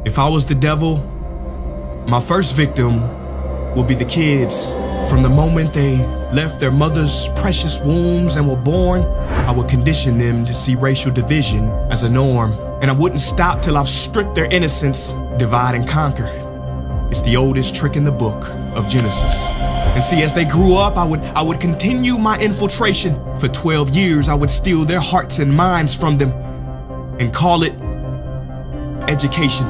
If I was the devil, my first victim will be the kids. From the moment they left their mother's precious wombs and were born, I would condition them to see racial division as a norm. And I wouldn't stop till I've stripped their innocence, divide and conquer. It's the oldest trick in the book of Genesis. And see, as they grew up, I would continue my infiltration. For 12 years, I would steal their hearts and minds from them and call it education.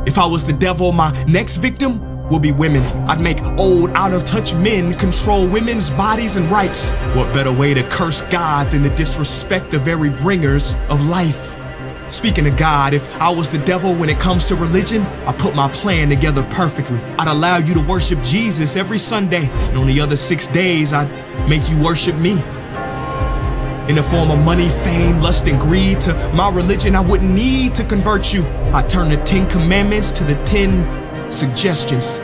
If I was the devil, my next victim will be women. I'd make old, out-of-touch men control women's bodies and rights. What better way to curse God than to disrespect the very bringers of life? Speaking of God, if I was the devil when it comes to religion, I put my plan together perfectly. I'd allow you to worship Jesus every Sunday, and on the other 6 days, I'd make you worship me. In the form of money, fame, lust, and greed, to my religion, I wouldn't need to convert you. I'd turn the 10 commandments to the 10 suggestions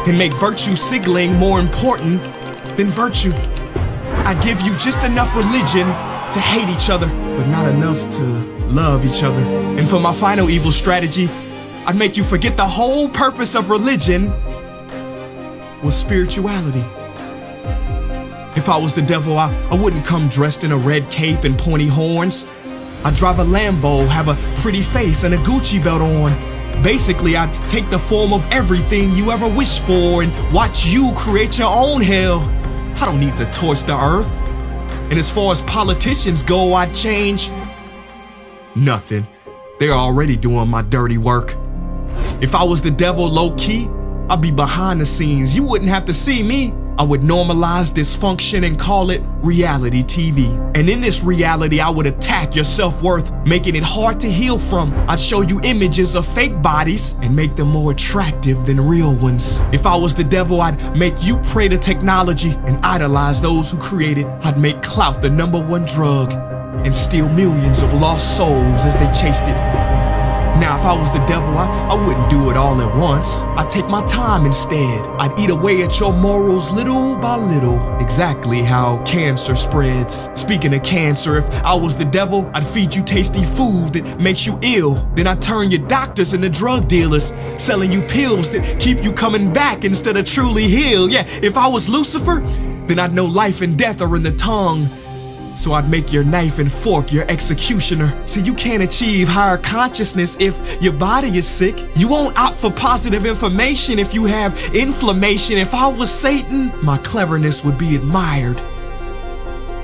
and make virtue signaling more important than virtue. I give you just enough religion to hate each other, but not enough to love each other. And for my final evil strategy, I'd make you forget the whole purpose of religion was spirituality. If I was the devil, I wouldn't come dressed in a red cape and pointy horns. I'd drive a Lambo, have a pretty face and a Gucci belt on. Basically, I'd take the form of everything you ever wished for and watch you create your own hell. I don't need to torch the earth. And as far as politicians go, I'd change nothing. They're already doing my dirty work. If I was the devil low-key, I'd be behind the scenes. You wouldn't have to see me. I would normalize dysfunction and call it reality TV. And in this reality, I would attack your self-worth, making it hard to heal from. I'd show you images of fake bodies and make them more attractive than real ones. If I was the devil, I'd make you pray to technology and idolize those who create it. I'd make clout the #1 drug and steal millions of lost souls as they chased it. Now, if I was the devil, I wouldn't do it all at once. I'd take my time instead. I'd eat away at your morals little by little, exactly how cancer spreads. Speaking of cancer, if I was the devil, I'd feed you tasty food that makes you ill. Then I'd turn your doctors into drug dealers, selling you pills that keep you coming back instead of truly healed. Yeah, if I was Lucifer, then I'd know life and death are in the tongue. So I'd make your knife and fork your executioner. See, you can't achieve higher consciousness if your body is sick. You won't opt for positive information if you have inflammation. If I was Satan, my cleverness would be admired.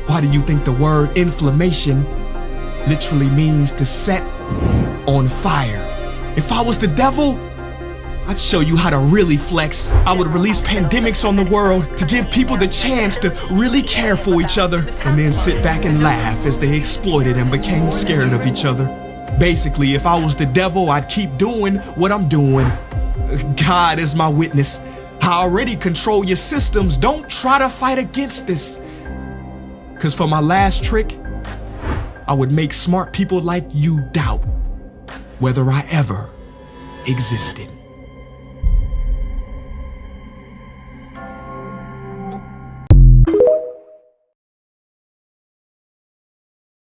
Why do you think the word inflammation literally means to set on fire? If I was the devil, I'd show you how to really flex. I would release pandemics on the world to give people the chance to really care for each other and then sit back and laugh as they exploited and became scared of each other. Basically, if I was the devil, I'd keep doing what I'm doing. God is my witness. I already control your systems. Don't try to fight against this. Because for my last trick, I would make smart people like you doubt whether I ever existed.